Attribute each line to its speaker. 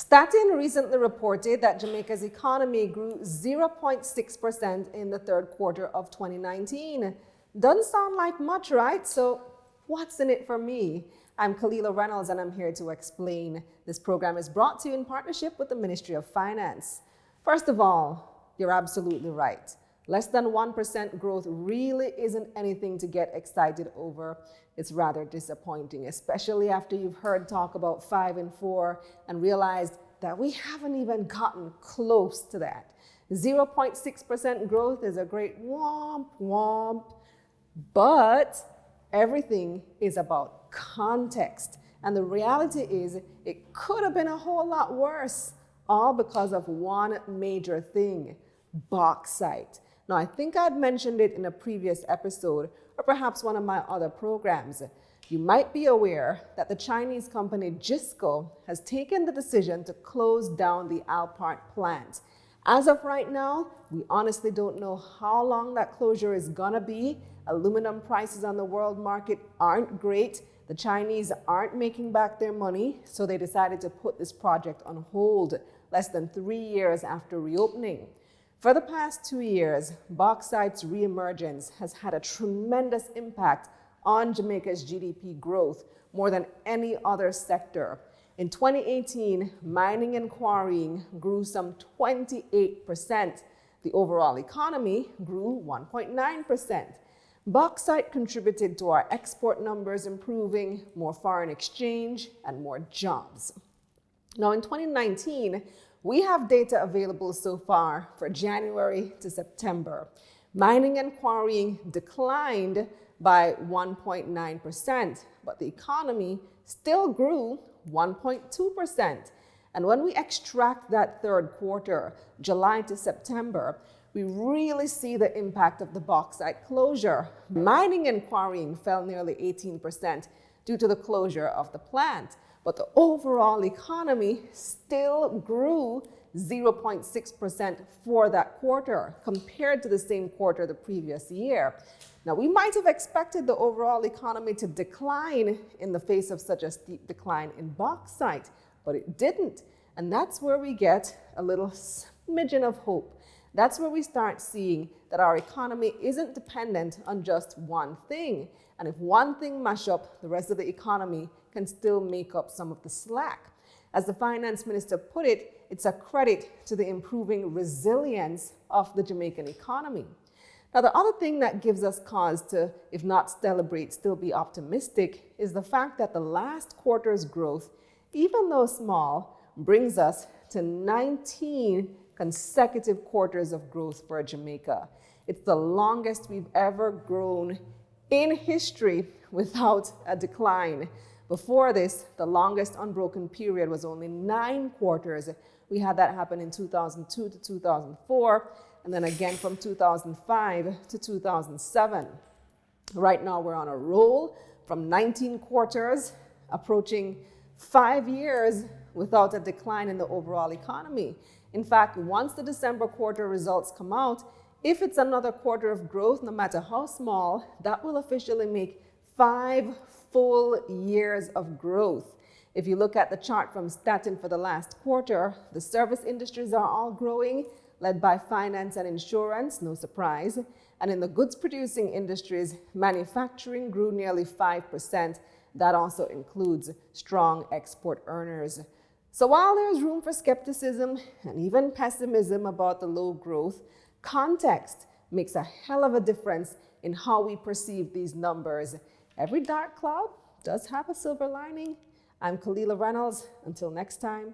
Speaker 1: Statin recently reported that Jamaica's economy grew 0.6% in the third quarter of 2019. Doesn't sound like much, right? So what's in it for me? I'm Kalila Reynolds and I'm here to explain. This program is brought to you in partnership with the Ministry of Finance. First of all, you're absolutely right. Less than 1% growth really isn't anything to get excited over. It's rather disappointing, especially after you've heard talk about 5 and 4 and realized that we haven't even gotten close to that. 0.6% growth is a great womp womp, but everything is about context. And the reality is it could have been a whole lot worse, all because of one major thing: bauxite. Now, I think I'd mentioned it in a previous episode, or perhaps one of my other programs. You might be aware that the Chinese company JISCO has taken the decision to close down the Alpart plant. As of right now, we honestly don't know how long that closure is gonna be. Aluminum prices on the world market aren't great. The Chinese aren't making back their money, so they decided to put this project on hold less than 3 years after reopening. For the past 2 years, bauxite's reemergence has had a tremendous impact on Jamaica's GDP growth, more than any other sector. In 2018, mining and quarrying grew some 28%. The overall economy grew 1.9%. Bauxite contributed to our export numbers improving, more foreign exchange, and more jobs. Now, in 2019, we have data available so far for January to September. Mining and quarrying declined by 1.9%, but the economy still grew 1.2%. And when we extract that third quarter, July to September, we really see the impact of the bauxite closure. Mining and quarrying fell nearly 18% due to the closure of the plant, but the overall economy still grew 0.6% for that quarter compared to the same quarter the previous year. Now, we might have expected the overall economy to decline in the face of such a steep decline in bauxite, but it didn't. And that's where we get a little smidgen of hope. That's where we start seeing that our economy isn't dependent on just one thing. And if one thing mash up, the rest of the economy can still make up some of the slack. As the finance minister put it, it's a credit to the improving resilience of the Jamaican economy. Now, the other thing that gives us cause to, if not celebrate, still be optimistic is the fact that the last quarter's growth, even though small, brings us to 19 consecutive quarters of growth for Jamaica. It's the longest we've ever grown in history without a decline. Before this, the longest unbroken period was only 9 quarters. We had that happen in 2002 to 2004, and then again from 2005 to 2007. Right now, we're on a roll from 19 quarters, approaching 5 years without a decline in the overall economy. In fact, once the December quarter results come out, if it's another quarter of growth, no matter how small, that will officially make 5 full years of growth. If you look at the chart from Statin for the last quarter, the service industries are all growing, led by finance and insurance, no surprise. And in the goods producing industries, manufacturing grew nearly 5%. That also includes strong export earners. So while there's room for skepticism and even pessimism about the low growth, context makes a hell of a difference in how we perceive these numbers. Every dark cloud does have a silver lining. I'm Kalila Reynolds. Until next time.